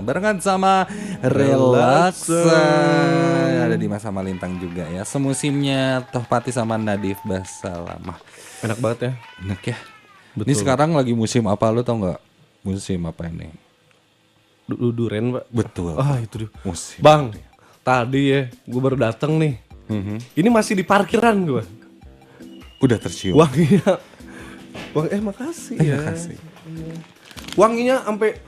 Barengan sama Relaksa. Ada di Mas sama Lintang juga ya. Semusimnya Tohpati sama Nadif Basalamah. Enak banget ya. Enak ya. Betul. Ini sekarang lagi musim apa, lu tau gak? Musim apa ini? Duren, Pak. Betul. Itu dia. Musim. Bang, tadi ya gue baru datang nih. Ini masih di parkiran gue. Udah tercium. Wanginya. Makasih ya. Makasih. Wanginya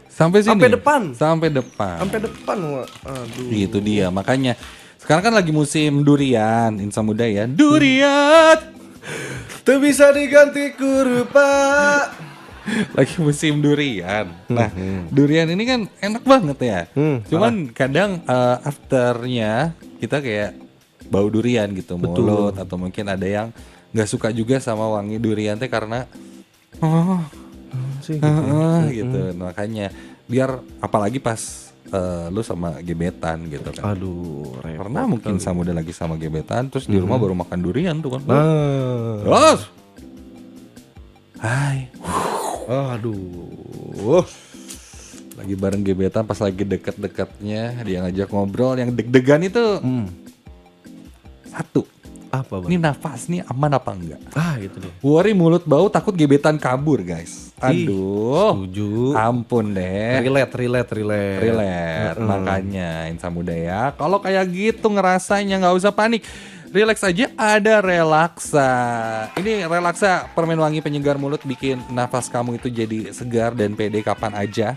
Sampai sini. sampai depan. Sampai depan. Sampai depan, Wak. Aduh. Itu dia, makanya sekarang kan lagi musim durian, Insan Muda ya. Durian. Tuh bisa diganti kurupa. Lagi musim durian. Nah, durian ini kan enak banget ya. Cuman kadang afternya kita kayak bau durian gitu, mulut, atau mungkin ada yang nggak suka juga sama wangi durian teh karena gitu. Makanya biar apalagi pas lu sama gebetan gitu kan. Aduh, repot. Karena mungkin sama udah lagi sama gebetan terus di rumah baru makan durian tuh kan. Nah. Terus hai. Aduh. Lagi bareng gebetan pas lagi deket-deketnya dia ngajak ngobrol yang deg-degan itu. Satu. Apa, Bang? Ini nafas nih aman apa enggak? Itu dia. Worry mulut bau takut gebetan kabur, guys. Aduh. Setuju. Ampun deh. Relate. Makanya Insan Muda ya. Kalau kayak gitu ngerasanya nggak usah panik. Relax aja, ada Relaksa. Ini Relaksa permen wangi penyegar mulut bikin nafas kamu itu jadi segar dan pede kapan aja.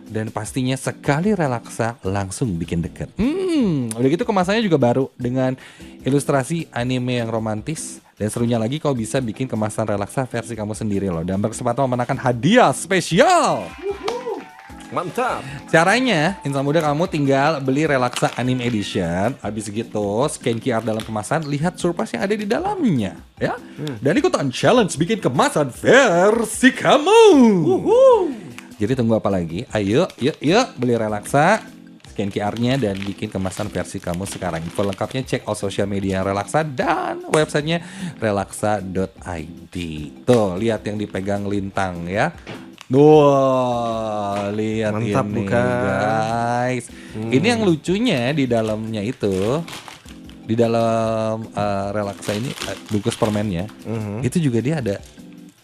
Dan pastinya sekali Relaksa langsung bikin deket. Udah gitu kemasannya juga baru dengan ilustrasi anime yang romantis. Dan serunya lagi kau bisa bikin kemasan Relaksa versi kamu sendiri loh. Dan berkesempatan memenangkan hadiah spesial. Mantap. Caranya, Insan Muda kamu tinggal beli Relaksa Anime Edition. Habis gitu, scan QR dalam kemasan, lihat surprise yang ada di dalamnya, ya. Dan ikutan challenge bikin kemasan versi kamu. Jadi tunggu apa lagi? Ayo, yuk beli Relaksa, scan QR-nya dan bikin kemasan versi kamu sekarang. Info lengkapnya cek all social media Relaksa dan websitenya relaksa.id. Tuh, lihat yang dipegang Lintang ya. Wah, lihat Mantap, ini bukan? guys. Ini yang lucunya di dalamnya itu, di dalam Relaksa ini bungkus permennya, itu juga dia ada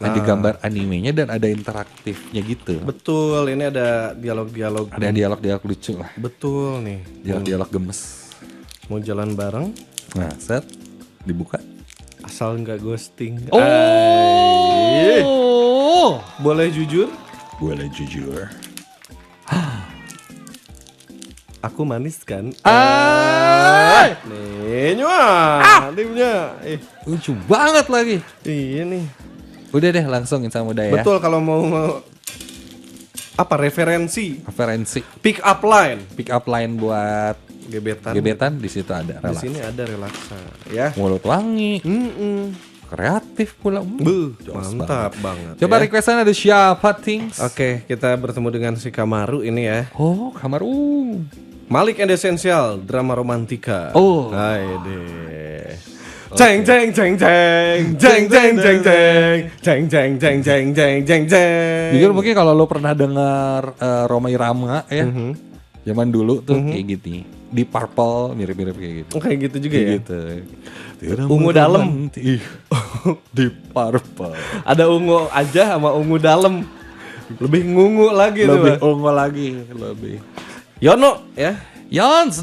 gambar animenya dan ada interaktifnya gitu. Betul, ini ada dialog-dialog. Ada dialog-dialog lucu lah. Betul nih. Dialog-dialog gemes. Mau jalan bareng, Nah, set dibuka. asal nggak ghosting. Oh, Boleh jujur? boleh jujur. Aku manis kan? Ah, Nih, nyuah. Dimnya. lucu banget lagi. Iya nih. Udah deh langsung Insan Muda ya. Betul, kalau mau apa referensi? Referensi Pick up line. pick up line buat Gebetan. di situ ada Di Relaksa. sini ada Relaksa, ya. Mulut wangi, kreatif pula. Jos Mantap banget. Coba ya. requestan ada siapa Tings? Oke, kita bertemu dengan si Kamaru ini ya. Oh, kamar Malik and Essential, drama romantika. Oh. Hai deh. Jeng jeng jeng jeng jeng jeng jeng jeng jeng jeng jeng jeng jeng jeng jeng. Jujur mungkin kalau lo pernah dengar Roma Irama ya. Zaman dulu tuh kayak gitu. Di Purple mirip-mirip kayak gitu. Kayak gitu juga Kayak ya. gitu. Ungu dalam. Di Purple. Ada ungu aja sama ungu dalam. Lebih ngungu lagi tuh. Lebih Bang. ungu lagi, lebih. Yono ya. Yons,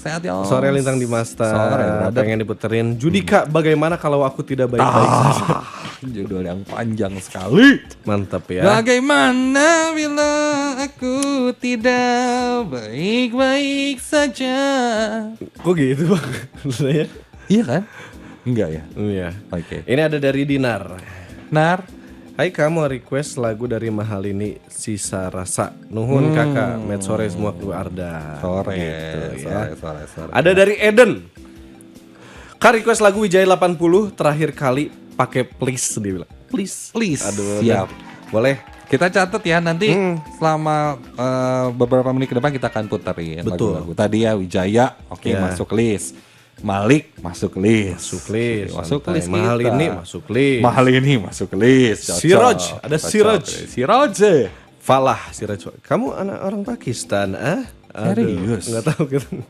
sehat Yons. Sore Lintang di Masta. Sore, brother. Pengen diputerin. Judika, bagaimana kalau aku tidak baik-baik saja? Judul yang panjang sekali. Mantap ya. Bagaimana bila aku tidak baik-baik saja? Kok gitu bang? Saya? Iya kan? Enggak ya? Iya. Oke. Ini ada dari Dinar. Nar. Hai, kamu request lagu dari Mahalini Sisa Rasa. Nuhun kakak, met sore semua kru Arda. Sore, Gitu, ya. sore. Ada dari Eden. Kak request lagu Wijaya 80 terakhir kali pakai please dia bilang. Please. Aduh. Siap. Boleh. Kita catat ya nanti selama beberapa menit ke depan kita akan puterin Betul. lagu-lagu. Tadi ya Wijaya, oke, Ya. masuk list. Malik masuk list. Masuk list list. Mahal kita. ini masuk list. Mahal ini masuk list. Cocok. Siroj, ada Cocok. Siroj. Siroj. Falah Siraj. Kamu anak orang Pakistan, ah? Serius? Nggak tahu gitu.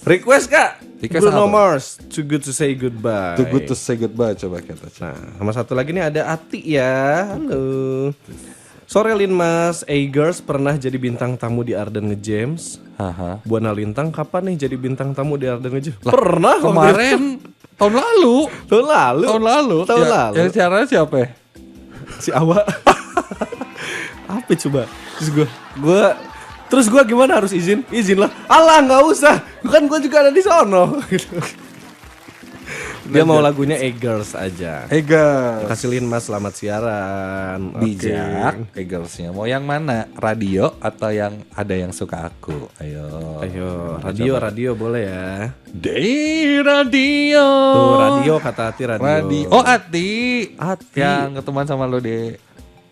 Request Kak. Request Bruno apa? Mars, Too Good to Say Goodbye. Too good to say goodbye, coba kita cek. Nah, sama satu lagi nih ada Ati ya. Halo. Sore Lin Mas, A-Girls pernah jadi bintang tamu di Arden Nge-James. Haha. Buana Lintang kapan nih jadi bintang tamu di Arden Nge-James? Pernah Kemarin tahun lalu. tahun lalu. Tahun lalu. Tahun Ya, lalu. Yang siarannya siapa ya? Si Awa. Apa coba? Terus gue gimana harus izin? Izin lah. Alah nggak usah. Kan gue juga ada di sono. Gitu. Dia mau lagunya A-Girls aja. Eagles. Kasihin Mas, selamat siaran. Bijak. Oke. Eaglesnya. Mau yang mana? Radio atau yang ada yang suka aku? Ayo. Ayo, radio boleh ya. Di radio. Tuh radio kata Ati radio. Radio. Oh Ati. Ati. Yang ketemuan sama lo deh.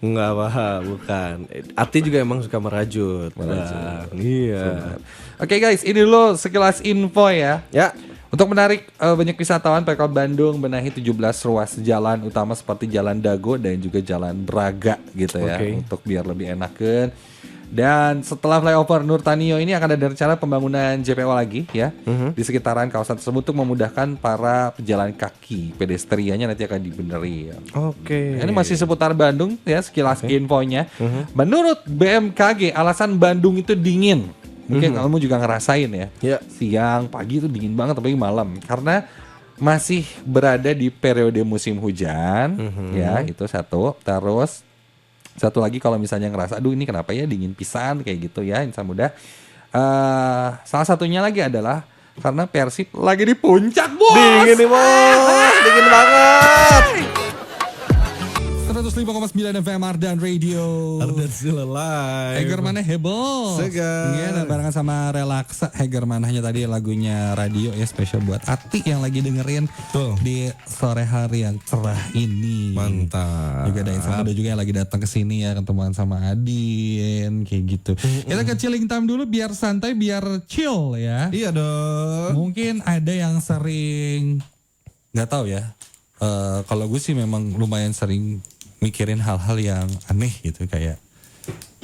Enggak paham, bukan. Ati juga emang suka merajut. Bang. Iya. Oke guys, ini lo sekilas info ya. Ya. Untuk menarik banyak wisatawan, Pemkot Bandung benahi 17 ruas jalan utama seperti Jalan Dago dan juga Jalan Braga gitu ya. Oke. Untuk biar lebih enakan. Dan setelah flyover Nurtanio ini akan ada rencana pembangunan JPO lagi ya. Di sekitaran kawasan tersebut untuk memudahkan para pejalan kaki. Pedestriannya nanti akan dibenerin. Oke. Ini masih seputar Bandung ya, sekilas infonya. Menurut BMKG alasan Bandung itu dingin. Mungkin kamu juga ngerasain ya. Ya. Siang, pagi itu dingin banget, apalagi malam. Karena masih berada di periode musim hujan, ya itu satu. Terus satu lagi kalau misalnya ngerasa, aduh ini kenapa ya dingin pisan kayak gitu ya, insan muda. Salah satunya lagi adalah karena Persib lagi di puncak, bos. Dingin nih bos, dingin banget. 105,9 FM Ardan Radio. Ardan still alive. Heger mana heboh. Segar. Iya, dan barengan sama Relaxa. Heger manahnya tadi lagunya radio ya, spesial buat Ati yang lagi dengerin di sore hari yang cerah ini. Mantap. Juga ada Insan Muda juga yang lagi datang ke sini ya, ketemuan sama Adin kayak gitu. Kita ke chilling time dulu biar santai, biar chill ya. Iya dong. Mungkin ada yang sering nggak tahu ya. Kalau gue sih memang lumayan sering mikirin hal-hal yang aneh gitu, kayak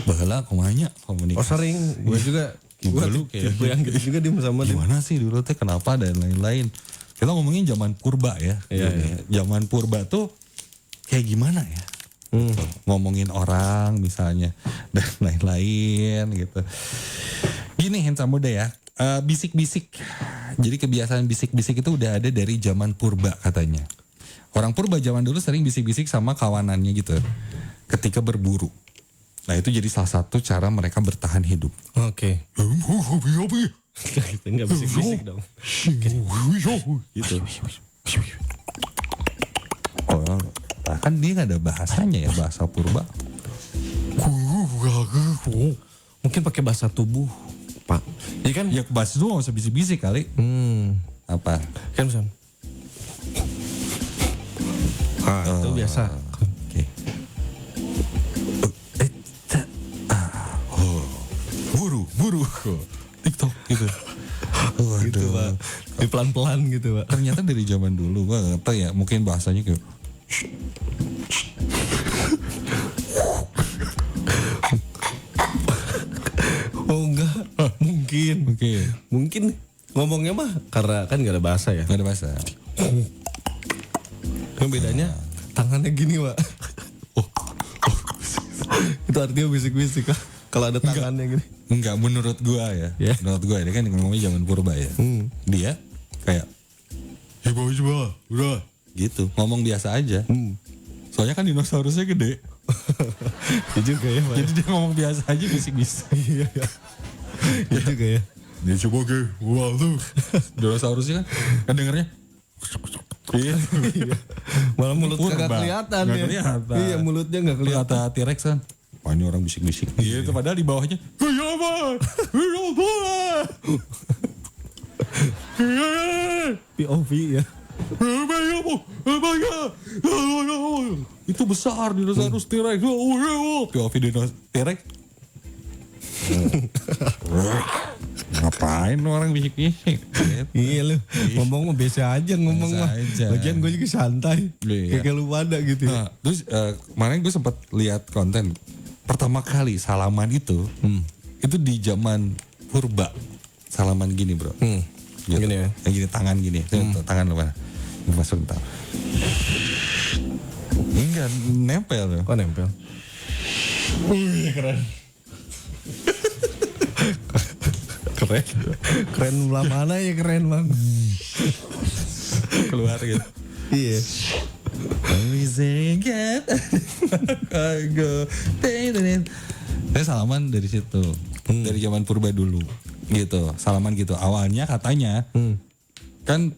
bahala kumanya komunikasi. Oh sering, gue juga. Dulu kayak Gue yang gitu juga sama dia. gimana sih dulu teh, kenapa dan lain-lain. Kita ngomongin zaman purba ya. Iya. Zaman purba tuh kayak gimana ya? Gitu. Ngomongin orang misalnya dan lain-lain gitu. Gini Handsome Muda ya, bisik-bisik. Jadi kebiasaan bisik-bisik itu udah ada dari zaman purba katanya. Orang purba zaman dulu sering bisik-bisik sama kawanannya gitu ketika berburu. Nah itu jadi salah satu cara mereka bertahan hidup. Oke. Kita nggak bisik-bisik dong. Gitu. Oh, kan dia nggak ada bahasanya ya, bahasa purba. Mungkin pakai bahasa tubuh, Pak. Ya kan, ya bahasa itu nggak usah bisik-bisik kali. Apa? Kan misalnya. Itu biasa. Oke. Buru. TikTok gitu. Gitu Pak. Di pelan-pelan gitu Pak. Ternyata dari zaman dulu gua nggak tahu ya, mungkin bahasanya kayak Oh enggak, mungkin. Mungkin ngomongnya mah karena kan gak ada bahasa ya. nggak ada bahasa. Yang bedanya tangannya gini Pak. Itu artinya bisik-bisik Kak. Kalau ada tangannya gini. Enggak, menurut gua ya. Ya. Menurut gua dia kan ngomongnya zaman purba ya. Dia kayak coba udah gitu, ngomong biasa aja. Soalnya kan dinosaurusnya gede. Ya juga ya Pak. Jadi dia ngomong biasa aja, bisik-bisik. Iya. Ya juga ya. Dia coba ke wah tuh. Dinosaurusnya kan dengernya. Iya. Malah mulut Purba. kagak kelihatan Nggak ya. kelihatan. Iya mulutnya gak kelihatan. Kata T-Rex kan, wah ini orang bisik-bisik gitu, padahal di bawahnya POV ya. itu besar dinosaurus T-Rex. POV dinosaurus T-Rex. Ngapain lu orang bisik-bisik? Iya lu, ngomong mah biasa aja ngomong Biasa mah. aja. Lagian gue juga santai. Iya. Kayak lu pada gitu ya. Nah, terus kemarin gue sempat lihat konten pertama kali salaman itu di zaman purba. Salaman gini bro. Gitu. Gini ya. Yang gini tangan gini. Tangan lu mana? Masuk entar. Enggak nempel loh. Oh nempel. Wih keren. Keren belah mana ya keren bang. Keluar gitu. Iya. Saya salaman dari situ. Dari zaman purba dulu. Gitu. Salaman gitu. Awalnya katanya kan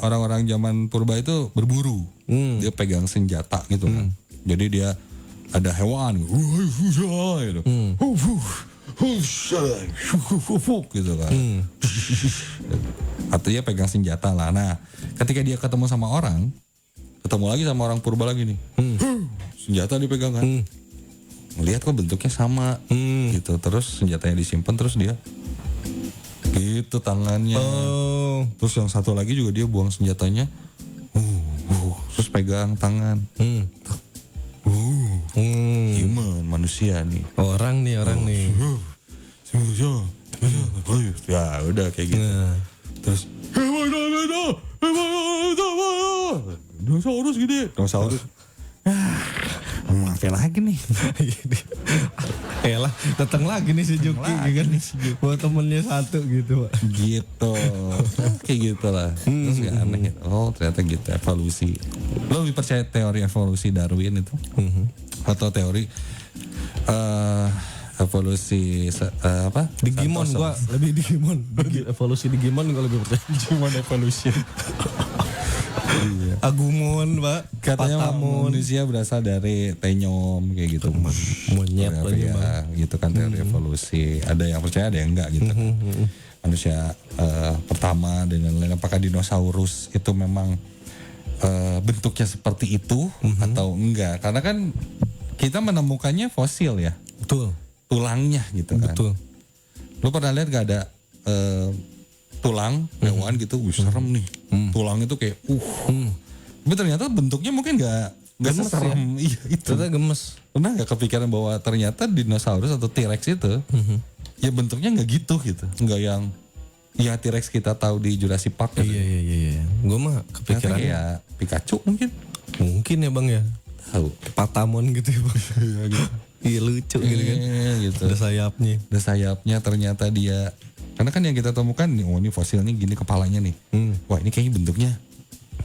orang-orang zaman purba itu berburu. Dia pegang senjata gitu kan. Jadi dia ada hewan gitu. Gitu kan. Atau dia pegang senjata lah. Nah, ketika dia ketemu sama orang, ketemu lagi sama orang purba lagi nih. Senjata dipegang kan. Ngelihat kok bentuknya sama gitu. Terus senjatanya disimpan, terus dia gitu tangannya. Terus yang satu lagi juga dia buang senjatanya. Terus pegang tangan. Human, manusia nih. Orang nih. Ya udah kayak gitu. Terus dinosaurus gede. Dinosaurus. Apa lagi nih? Elah, datang lagi nih si Juki kan nih. Buat temennya satu gitu, Pak. Gitu. Kayak gitu lah. Terus gak aneh gitu. Oh ternyata gitu evolusi. Lo lebih percaya teori evolusi Darwin itu? Atau teori evolusi apa? Digimon gua lebih Digimon. Evolusi Digimon gua lebih percaya. Digimon evolution. Iya. Agumon, Pak. Katanya Patamon. manusia berasal dari tenyom kayak gitu. Monyet lagi, ya, Bang. gitu kan teori evolusi. Ada yang percaya, ada yang enggak gitu. Manusia pertama dengan lain, apakah dinosaurus itu memang bentuknya seperti itu atau enggak? Karena kan kita menemukannya fosil ya. Betul. Tulangnya gitu kan. Betul. Lu pernah lihat gak ada tulang hewan gitu, serem nih. Tulang itu kayak tapi ternyata bentuknya mungkin gak Gemes seserem iya itu. Ternyata gemes. Pernah gak kepikiran bahwa ternyata dinosaurus atau T-Rex itu ya bentuknya gak gitu. Nggak yang ya T-Rex kita tahu di Jurassic Park gitu. Iya. Gua mah kepikiran kayak Pikachu mungkin. mungkin ya Bang ya. Tahu. Patamon gitu ya Bang. Iya lucu gitu kan. Gitu. Ada sayapnya. Ada sayapnya ternyata dia. Karena kan yang kita temukan nih, oh ini fosilnya gini kepalanya nih. Wah ini kayaknya bentuknya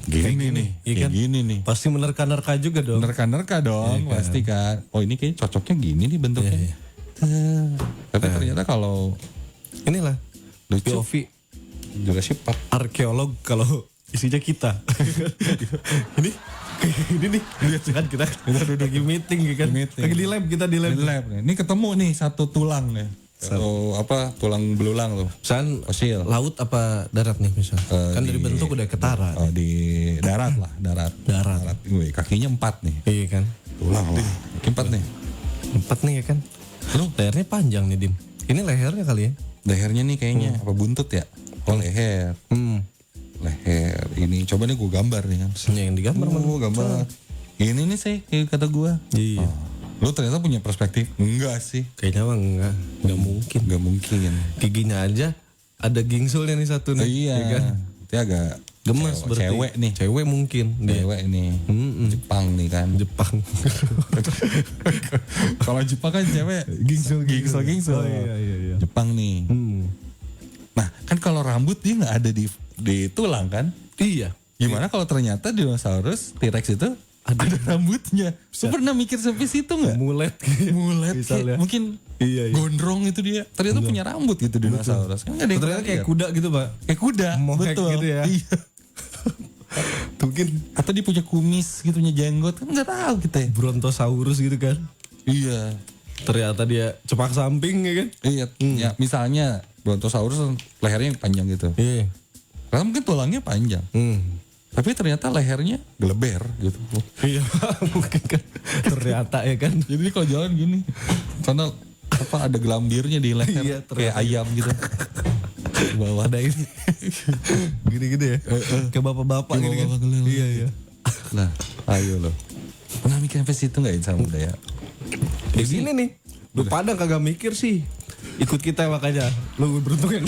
gini nih, iya kayak kan? gini nih. Pasti menerka-nerka juga dong. Nerka-nerka dong, Iya kan? pasti kan. Oh ini kayaknya cocoknya gini nih bentuknya. Iya. Tapi ternyata kalau Inilah lucu, POV Jurassic Park. arkeolog kalau isinya kita. ini nih lihat kan kita duduk lagi meeting kan. Lagi di lab kita di lab. Di lab nih. Ini ketemu nih satu tulang nih. Atau apa tulang belulang tuh. Misalkan Fosil. laut apa darat nih misal. Kan dari bentuk udah ketara. Oh di darat lah, darat. Darat. Wih, kakinya 4 nih. Iya kan. Tulang lah. Kaki 4 nih. 4 nih ya kan. Lu lehernya panjang nih Dim. Ini lehernya kali ya. Lehernya nih kayaknya apa buntut ya? Oh leher. Leher. Ini coba nih gue gambar nih kan. Yang digambar Gue gambar. Ini nih sih kayak kata gue. Iya. Lu ternyata punya perspektif? Enggak sih. Kayaknya mah enggak mungkin. Enggak mungkin. Giginya aja ada gingsulnya nih satu nih. Iya. Ya kan? Itu agak Gemes berarti. Cewek nih. Cewek mungkin. Dia. Cewek nih. Jepang nih kan. Jepang. Kalau Jepang kan cewek Gingsul. gingsul. Oh, iya. Jepang nih. Nah, kan kalau rambut dia nggak ada di tulang kan? Iya. Gimana kalau ternyata dinosaurus T-Rex itu ada rambutnya? Lu pernah mikir sampai situ nggak? Mulet. Mulet Misalnya. kayak mungkin Iya. gondrong itu dia. Ternyata punya rambut gitu dinosaurus. Kan nggak ada yang Ternyata kayak lihat. kuda gitu Pak. Kayak kuda. Mohek Betul. gitu ya. Iya. Mungkin Atau dia punya kumis gitu, punya jenggot. Kan nggak tahu kita ya. Brontosaurus gitu kan. Iya. Ternyata dia cepak samping ya kan. Iya. Ya, misalnya Brontosaurus lehernya yang panjang gitu. Iya. Karena mungkin tulangnya panjang. Tapi ternyata lehernya geleber gitu. Iya mungkin kan. Ternyata ya kan. Jadi kalau jalan gini. Karena apa ada gelambirnya di leher. Iya, kayak ayam gitu. Di bawah. Ada ini. Gini-gini ya. Kayak bapak-bapak Kayak gini kan. bapak-bapak keliling. Iya. Nah, ayo loh. Pernah mikir sampai situ nggak insan muda ya? Di sini nih. Lu pada kagak mikir sih. Ikut kita makanya. Lu beruntung yang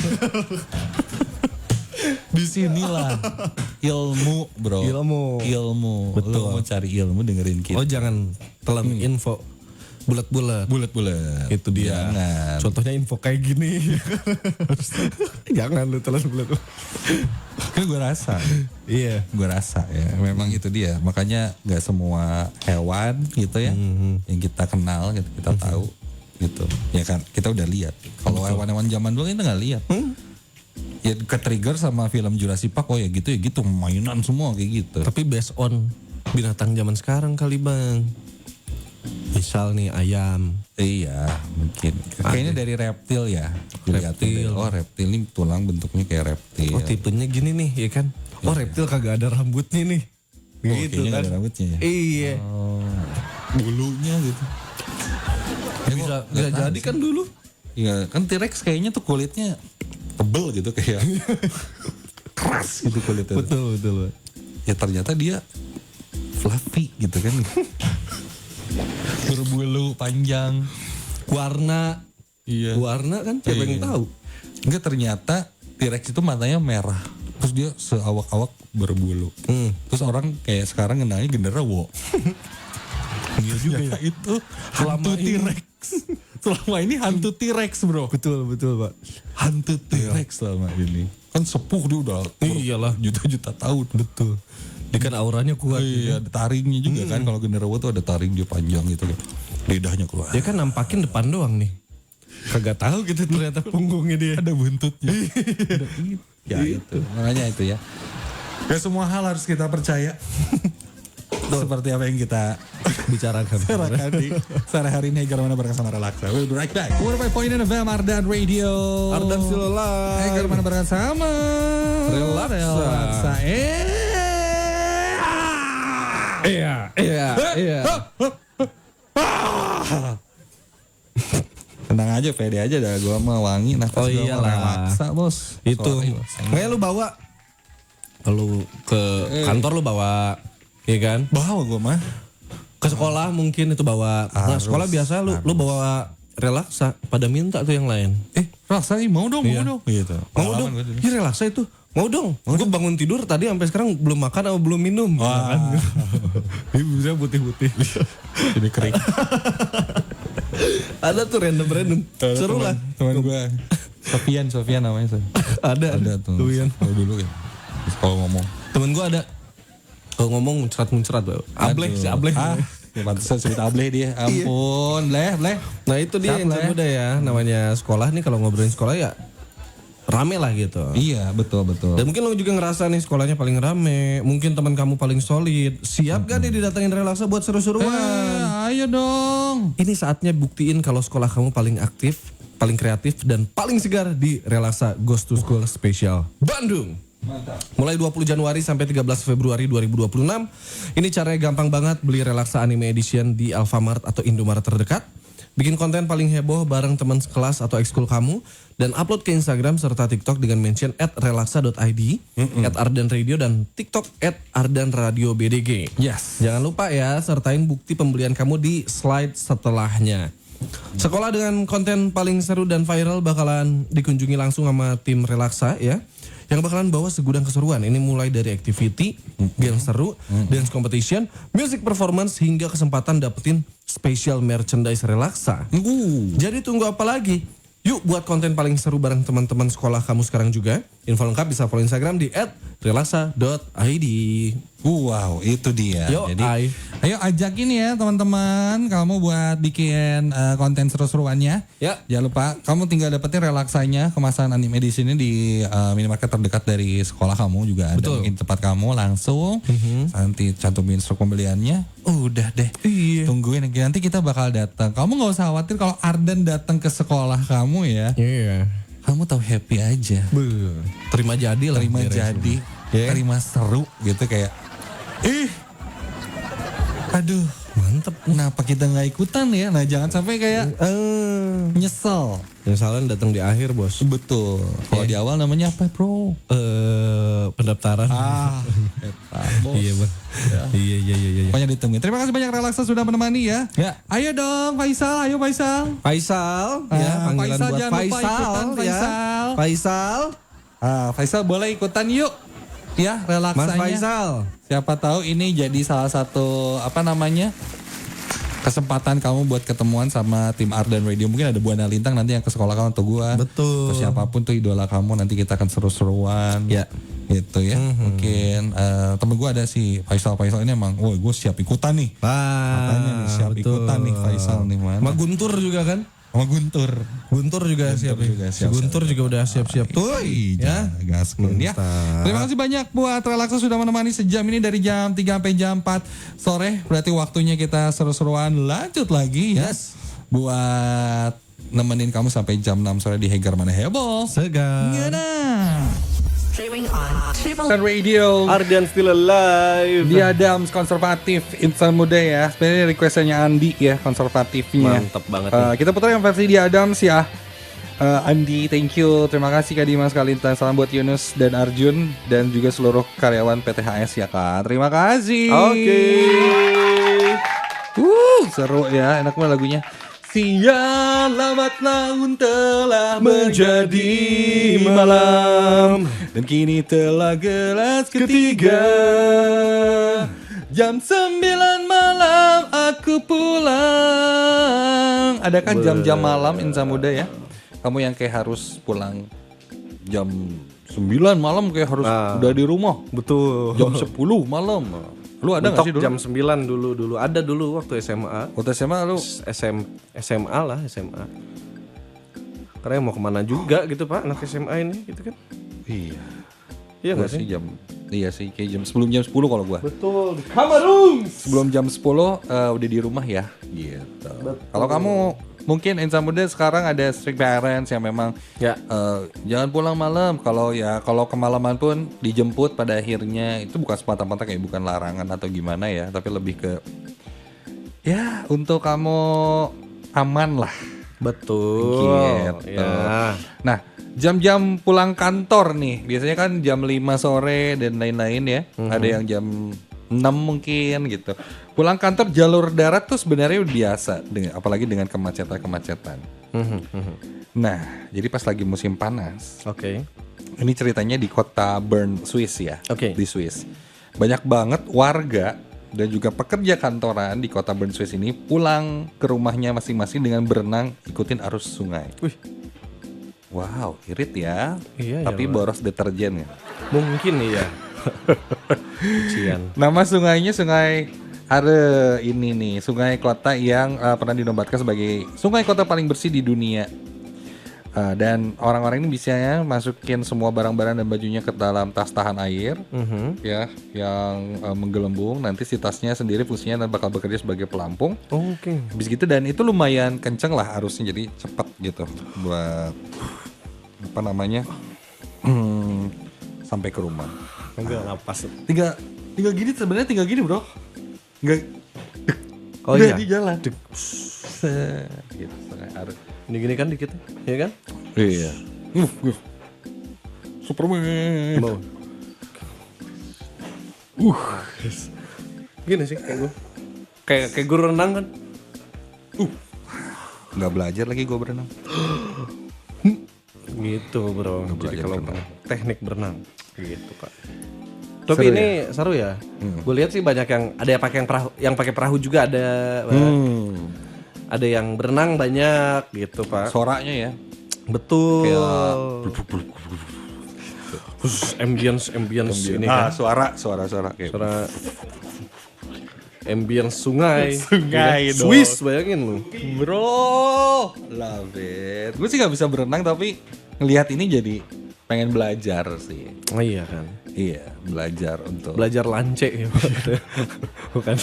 Di sinilah ilmu, bro. Ilmu. Betul. Lu mau cari ilmu dengerin kita. Oh jangan telan info bulat-bulat. Bulat-bulat. Itu dia. Jangan. Contohnya info kayak gini. Jangan lu telan bulat. Kan gue rasa. Iya. Gue rasa ya. Memang itu dia. Makanya gak semua hewan gitu ya. Yang kita kenal, gitu, kita tahu. Gitu. Ya kan kita udah lihat. Kalau hewan-hewan zaman dulu kita gak lihat. Ya ke-trigger sama film Jurassic Park. Oh ya gitu, mainan semua kayak gitu. Tapi based on binatang zaman sekarang kali bang. Misal nih ayam. Iya mungkin. Kayaknya dari reptil ya. Reptil. Oh reptil ini tulang bentuknya kayak reptil. Oh tipenya gini nih ya kan. Oh reptil kagak ada rambutnya nih. Oh, Gitu kayaknya kan. nggak ada rambutnya ya. Iya. Bulunya gitu. Bisa jadi kan dulu. Iya kan T-Rex kayaknya tuh kulitnya tebel gitu kayak keras gitu kulitnya. Betul. Ya ternyata dia fluffy gitu kan. Berbulu panjang. Warna. Iya. Warna kan siapa yang Iya. tahu. Enggak ternyata T-Rex itu matanya merah. Terus dia seawak-awak berbulu. Terus orang kayak sekarang kenalnya genderuwo. Iya juga ya. Itu hantu Selama ini. T-Rex. Selama ini hantu T-Rex bro. Betul Pak. Hantu T-Rex selama ini. Kan sepuh dia udah Iyalah. juta-juta tahun. Betul. Dia kan auranya kuat. Iya, ada taringnya juga kan. Kalau genderuwo tuh ada taring dia panjang gitu kan. Lidahnya keluar. Dia kan nampakin depan doang nih. Kagak tahu gitu ternyata punggungnya dia. Ada buntutnya. Ya itu. Makanya itu ya. Gak semua hal harus kita percaya. Seperti apa yang kita Bicarakan. bicarakan di sehari-hari ini. Hagar Mana Berkah sama Relaksa. We'll be right back. 105.9 FM Ardan Radio. Ardan still alive. Hagar Mana Berkah sama Relaksa. Iya. Tenang aja, pede aja dah. Gua mah wangi, nafas Oh gua mah iyalah. relaksa bos. Itu. Sorry, bos. Kayak lu bawa. Lu ke kantor lu bawa. Iya kan? Bawa gua mah. Ke sekolah mungkin itu bawa. Nah, Harus. sekolah biasa lu bawa relaksa. Pada minta tuh yang lain. Relaksa nih mau dong, Iya. mau dong. Gitu. Mau dong. Iya relaksa itu. Mau dong. Gue bangun tidur tadi sampai sekarang belum makan atau belum minum. Wah. Ini bisa putih-putih. Jadi kering. Ada tuh random. Seru lah. Teman gua. Sofian namanya. Ada tuh. Tuh, Kalau dulu kan. Terus kalau ngomong. temen gue ada. Kalau ngomong muncrat. Ableh Aduh. si Ableh. Ya pantesan sebut Ableh dia. Ampun, Bleh. Nah itu dia Siap yang lah ya. muda ya. Namanya sekolah nih kalau ngobrolin sekolah ya rame lah gitu. Iya, betul. Dan mungkin lo juga ngerasa nih sekolahnya paling rame. Mungkin teman kamu paling solid. Siap gak nih didatengin relaksa buat seru-seruan? Ayo dong. Ini saatnya buktiin kalau sekolah kamu paling aktif, paling kreatif, dan paling segar di Relaksa Ghost to School Special Bandung. Mantap. Mulai 20 Januari sampai 13 Februari 2026. Ini caranya gampang banget, beli Relaksa Anime Edition di Alfamart atau Indomaret terdekat. Bikin konten paling heboh bareng teman sekelas atau ekskul kamu. Dan upload ke Instagram serta TikTok dengan mention @relaksa.id, @ardanradio, dan TikTok @ardanradiobdg. Yes. Jangan lupa ya, sertain bukti pembelian kamu di slide setelahnya. Sekolah dengan konten paling seru dan viral bakalan dikunjungi langsung sama tim Relaksa ya. Yang bakalan bawa segudang keseruan. Ini mulai dari activity, game seru, dance competition, music performance, hingga kesempatan dapetin special merchandise Relaksa. Jadi tunggu apa lagi? Yuk buat konten paling seru bareng teman-teman sekolah kamu sekarang juga. Info lengkap bisa follow Instagram di @relaksa.id. Wow, itu dia. Yo, Jadi, ai. ayo ajakin ya teman-teman kamu buat bikin konten seru-seruannya. Ya. Jangan lupa kamu tinggal dapetin relaksanya kemasan anime di sini di minimarket terdekat dari sekolah kamu juga ada. Betul. Mungkin tempat kamu langsung nanti cantumin struk pembeliannya. Udah deh. Iya. Tungguin nanti kita bakal datang. Kamu nggak usah khawatir kalau Ardan datang ke sekolah kamu ya. Iya. Kamu tahu happy aja. Terima jadi lah. Terima beres. jadi, terima seru gitu kayak, aduh, Mantep. kenapa kita nggak ikutan ya? Nah jangan sampai kayak Nyesel. Penyesalan datang di akhir, Bos. Betul. Kalau di awal namanya apa, bro? Pendaftaran. Bos. Iya, Bang. Iya. Pokoknya ditungguin. Terima kasih banyak Relaksa sudah menemani ya. Ya. Ayo dong Faisal, ayo Faisal. Faisal, ya panggilan Faisal, buat jangan lupa Faisal, ikutan, ya. Faisal. Faisal, Faisal boleh ikutan yuk. Ya, Mas relaksanya. Faisal. Siapa tahu ini jadi salah satu kesempatan kamu buat ketemuan sama tim Ardan Radio. Mungkin ada Buana Lintang nanti yang ke sekolah kamu atau gua. Betul. Atau siapapun tuh idola kamu, nanti kita akan seru-seruan. Ya. Gitu ya. Mungkin temen gua ada si Faisal ini emang, wah gue siap ikutan nih. Katanya nih siap ikutan nih Faisal nih mana. Sama Guntur juga kan? Sama Guntur. Guntur juga siap. Si Guntur juga udah siap-siap tuh. Ya. Gaskin ya. Terima kasih banyak buat Relaksa sudah menemani sejam ini dari jam 3 sampai jam 4 sore. Berarti waktunya kita seru-seruan lanjut lagi ya. Yes. Buat nemenin kamu sampai jam 6 sore di Hegar Mana Heboh. Segar. Streaming on Triple Radio. Ardan still alive. Di Adams konservatif insan muda ya. Sebenarnya requestannya Andi ya konservatifnya. Mantap banget nih. Kita putar yang versi di Adams ya. Andi, thank you. Terima kasih Kak Dimas Kalintan. Salam buat Yunus dan Arjun dan juga seluruh karyawan PTHS ya Kak. Terima kasih. Oke. Seru ya. Enak banget lagunya. Siang lambat laun telah menjadi malam dan kini telah gelas ketiga. Jam 9 malam aku pulang. Ada kan jam-jam malam insan muda ya? Kamu yang kayak harus pulang jam 9 malam kayak harus udah di rumah. Betul. Jam 10 malam. Lu ada nggak sih dulu? Jam 9 dulu ada dulu waktu SMA. Waktu SMA lu SMA lah, SMA. Karena mau kemana juga gitu Pak, anak SMA ini gitu kan. Iya. Iya Gua nggak sih? Iya sih, kayak sebelum jam 10 kalau gua. Betul, di Kamarung. Sebelum jam 10 udah di rumah ya. Gitu. Kalau kamu mungkin insan muda sekarang ada strict parents yang memang Ya. jangan pulang malam. Kalau kemalaman pun dijemput pada akhirnya itu bukan semata-mata kayak bukan larangan atau gimana ya, tapi lebih ke ya untuk kamu aman lah. Betul. Gitu. Ya. Nah, jam-jam pulang kantor nih, biasanya kan jam 5 sore dan lain-lain ya. Ada yang jam 6 mungkin gitu. Pulang kantor jalur darat tuh sebenarnya udah biasa, apalagi dengan kemacetan-kemacetan. Nah, jadi pas lagi musim panas, Oke. ini ceritanya di kota Bern, Swiss ya. Oke. Di Swiss. Banyak banget warga dan juga pekerja kantoran di kota Bern, Swiss ini pulang ke rumahnya masing-masing dengan berenang ikutin arus sungai. Wih. Wow, irit ya. Iya, Tapi ya, boros deterjen ya. Mungkin iya. Cucian. Nama sungainya Sungai Are ini nih, sungai kota yang pernah dinobatkan sebagai sungai kota paling bersih di dunia. Dan orang-orang ini biasanya masukin semua barang-barang dan bajunya ke dalam tas tahan air, ya, yang menggelembung. Nanti si tasnya sendiri fungsinya bakal bekerja sebagai pelampung. Oke. Habis gitu dan itu lumayan kenceng lah arusnya, jadi cepat gitu buat sampai ke rumah. Enggak napas. Tinggal gini sebenarnya tinggal gini bro, nggak Oh udah iya. di jalan. Gitu, arus. Ini gini kan dikit, ya kan? Iya. Superman. Mau. Gini sih kayak gue. Kayak guru renang kan. Nggak belajar lagi gue berenang. Gitu bro. Jadi belajar kalau berenang. teknik berenang gitu Pak. Tapi Seru ini seru ya. Gue lihat sih banyak yang ada yang pakai perahu juga ada. Ada yang berenang banyak gitu Pak. Soraknya ya. Betul. Kayak Khusus ambience ini kan. suara kayak. Suara ambience sungai. Sungai Iya. dong. Swiss bayangin lu. Bro, love it. Gue sih nggak bisa berenang tapi ngelihat ini jadi pengen belajar sih. Oh iya kan. Iya, belajar untuk Belajar lance ya. Bukan.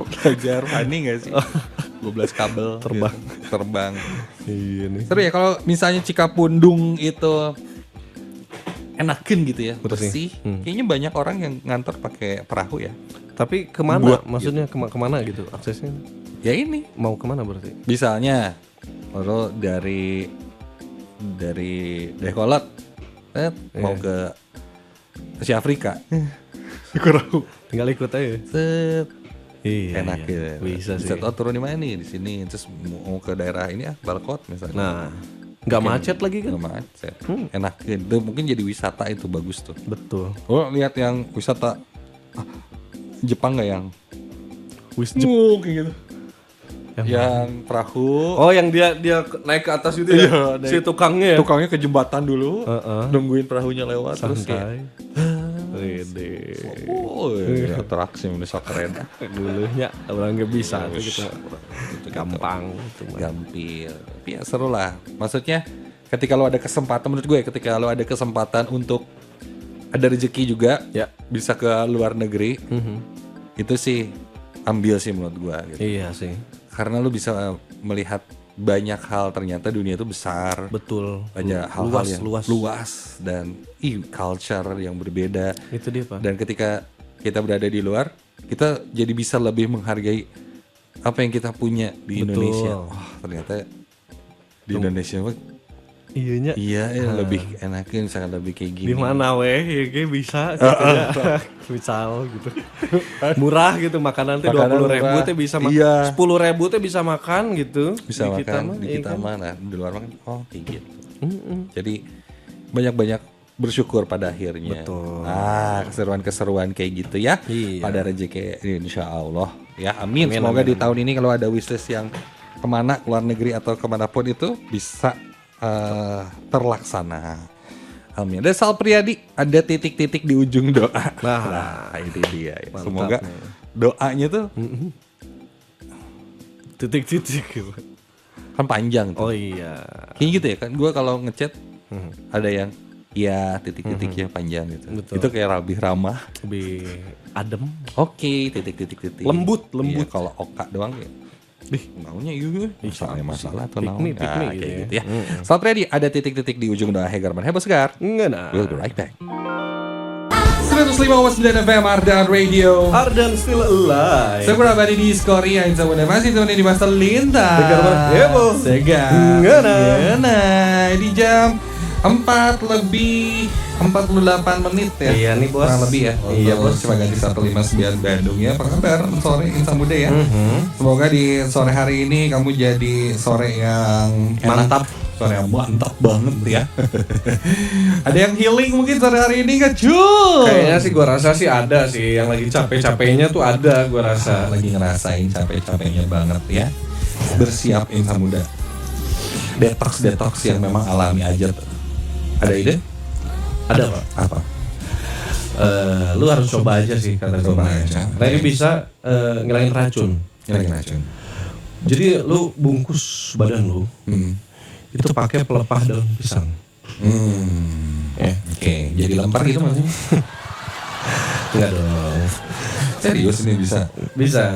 belajar funny nggak sih? 12 kabel Terbang. gitu. Terbang. Iya nih. Seru ya kalau misalnya Cikapundung itu enakin gitu ya, Betul bersih. sih. Kayaknya banyak orang yang ngantor pakai perahu ya. Tapi kemana? Buat, Maksudnya kemana gitu aksesnya? Ya ini, Mau kemana berarti? misalnya Lo dari Dekolot mau ke Asia Afrika. Tinggal ikut aja. Set. Iya, Enak iya. gitu. Bisa sih. Oh, turun di mana nih? Di sini. Terus mau ke daerah ini Balkot misalnya. Nah, nggak macet lagi kan? Nggak macet. Enak gitu. Mungkin jadi wisata itu bagus tuh. Betul. Oh, lihat yang wisata Jepang nggak yang kayak gitu. Yang perahu. Oh, yang dia naik ke atas itu ya? Iya, Si tukangnya ya? Tukangnya ke jembatan dulu, nungguin perahunya lewat terus Santai. ya. Wede. Oh, atraksi Indonesia keren. Dulunya orang nggak bisa tuh gitu. Gampang gitu mah. Gampil. Tapi ya seru lah. Maksudnya ketika lo ada kesempatan, menurut gue ketika lo ada kesempatan untuk ada rezeki juga, Ya. bisa ke luar negeri, itu sih ambil sih menurut gue. Gitu. Iya sih. Karena lo bisa melihat banyak hal, ternyata dunia itu besar. Betul. Banyak hal-hal yang luas. dan culture yang berbeda. Itu dia, Pak. Dan ketika kita berada di luar, kita jadi bisa lebih menghargai apa yang kita punya di Betul. Indonesia. Oh, ternyata di Indonesia mah Iyanya. iya lebih enakin, sangat lebih kayak gini. Di mana weh? Ya kayak bisa gitu ya. Misal gitu. Murah gitu makanan teh Makanan 20.000 murah. teh bisa makan. Iya. 10.000 teh bisa makan gitu. Bisa Di kita makan mah, di iya kita kan? mana di luar makan. Oh, kayak gitu. Jadi banyak-banyak bersyukur pada akhirnya. Betul. Keseruan-keseruan kayak gitu ya. Iya. Pada rezeki insya Allah. Ya, amin. Amin, Semoga amin, di tahun ini kalau ada wishlist yang kemana, luar negeri atau kemanapun itu bisa terlaksana. Amin. Dan Sal Priadi ada titik-titik di ujung doa. Nah, ini dia. Ya. Mantap Semoga nih. doanya tuh Titik-titik gitu. kan panjang tuh. Oh iya. Kayak gitu ya kan. Gue kalau ngechat ada yang ya titik-titiknya panjang gitu. Betul. Itu kayak Rabih Ramah. Lebih adem. Oke, titik-titik-titik. Lembut. Iya, kalau Oka doang ya. Maunya iya, masalah atau Pick me, naon. pick me Nah, gitu kayak ya. gitu ya. Selamat ready, ada titik-titik di ujung doa Hegarman Hebo Segar. Enggak nah. We'll be right back. 105,9 FM Ardan Radio. Ardan still alive. Saya berabadi di Korea yang sama masih temenin di masa lintas. Hegarman Hebo. Segar. Ngana. Di jam 4:48 menit ya. Iya nih, Bos. Kurang lebih ya. Iya, Bos. Coba ganti 159 Bandung ya. Apa kabar sore Insan Muda ya? Semoga di sore hari ini kamu jadi sore yang enak. Mantap. Sore yang mantap banget ya. Ada yang healing mungkin sore hari ini nggak Jul? Kayaknya sih gua rasa sih ada sih yang lagi capek-capeknya tuh ada gua rasa. Lagi ngerasain capek-capeknya banget ya. Bersiap Insan Muda. Detox yang memang alami aja tuh. Ada ide? Ada, Pak. Apa? Lu harus coba aja sih kata Coba gua. aja. Nah, ini bisa ngilangin racun. Ini lagi racun. Jadi lu bungkus badan lu itu pakai pelepah daun pisang. Oke, jadi lempar gitu maksudnya? Enggak dong. Serius ini bisa? Bisa.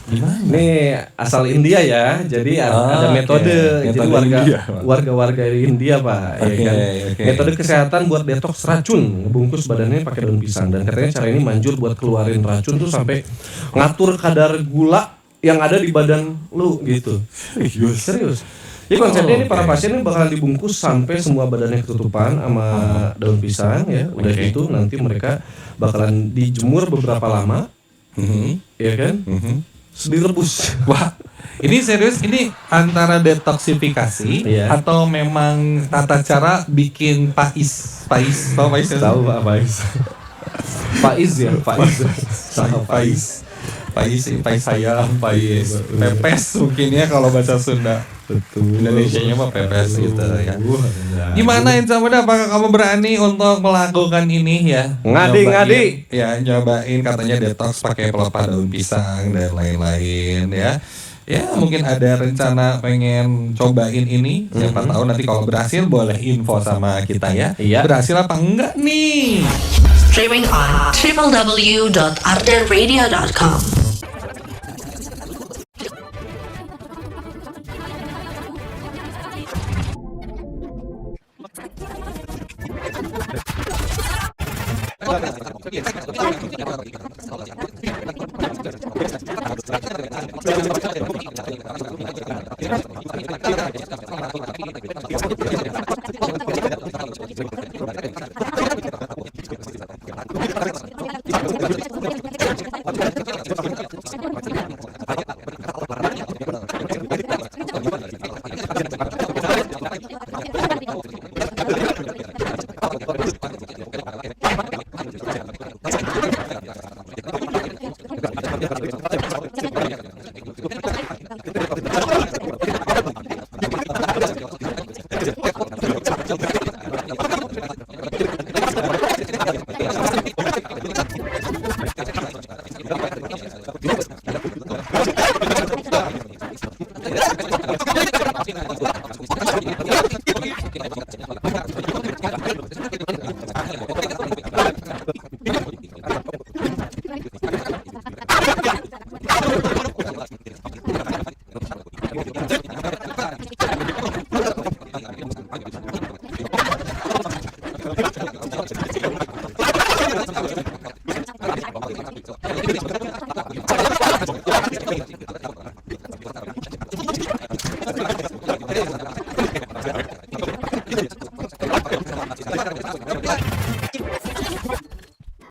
Gimana? Ini asal India ya. Jadi ada metode. Oke. Jadi Metode India, Pak. warga dari India, Pak, ya Oke, kan. oke. Metode kesehatan buat detox racun, bungkus badannya pakai daun pisang dan katanya cara ini manjur buat keluarin racun tuh sampai ngatur kadar gula yang ada di badan lu gitu. Serius. Jadi konsepnya ini para pasien ini bakalan dibungkus sampai semua badannya ketutupan sama daun pisang ya. Udah gitu nanti mereka bakalan dijemur beberapa lama, ya kan? Terus direbus. Wah, ini serius, ini antara detoksifikasi Iya. atau memang tata cara bikin pais? Tau pais? Tahu Pak Faiz. Faiz ya, Faiz. Sama pais. Pais ayam, pais pepes mungkin ya kalau bahasa Sunda. Betul. Indonesianya mah pepes gitu ya. Gimana Insan Muda, apakah kamu berani untuk melakukan ini ya? Ngadi. Ya, nyobain katanya detox pakai pelepah daun pisang dan lain-lain ya. Ya, mungkin ada rencana pengen cobain ini. Siapa tahu nanti kalau berhasil boleh info sama kita ya. Iya. Berhasil apa enggak nih? Streaming on www.ardenradio.com.